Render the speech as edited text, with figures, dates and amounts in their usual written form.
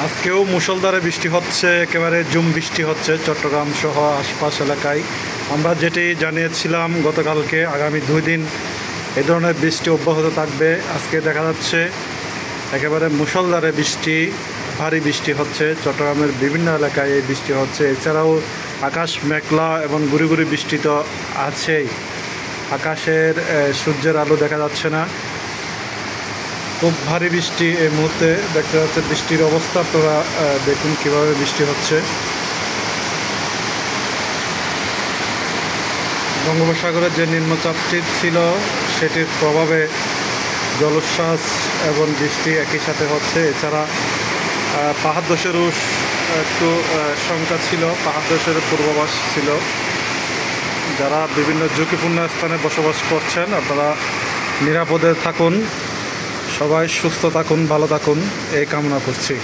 আজকেও মুষলধারে বৃষ্টি হচ্ছে, একেবারে ঝুম বৃষ্টি হচ্ছে চট্টগ্রাম সহ আশপাশ এলাকায়। আমরা যেটি জানিয়েছিলাম গতকালকে, আগামী 2 দিন এ ধরনের বৃষ্টি অব্যাহত থাকবে। আজকে দেখা যাচ্ছে একেবারে মুষলধারে বৃষ্টি, ভারী বৃষ্টি হচ্ছে চট্টগ্রামের বিভিন্ন এলাকায়। এই বৃষ্টি হচ্ছে, এছাড়াও আকাশ মেঘলা এবং গুড়ি গুড়ি বৃষ্টি তো আছেই। আকাশের সূর্যের আলো দেখা যাচ্ছে না, খুব ভারী বৃষ্টি এই মুহূর্তে দেখতে যাচ্ছে। বৃষ্টির অবস্থা আপনারা দেখুন কিভাবে বৃষ্টি হচ্ছে। বঙ্গোপসাগরের যে নিম্নচাপটি ছিল সেটির প্রভাবে জলোচ্ছ্বাস এবং বৃষ্টি একই সাথে হচ্ছে। এছাড়া পাহাড় ধসেরও একটু শঙ্কা ছিল, পাহাড় ধসের পূর্বাভাস ছিল। যারা বিভিন্ন ঝুঁকিপূর্ণ স্থানে বসবাস করছেন আপনারা নিরাপদে থাকুন, সবাই সুস্থ থাকুন, ভালো থাকুন এই কামনা করছি।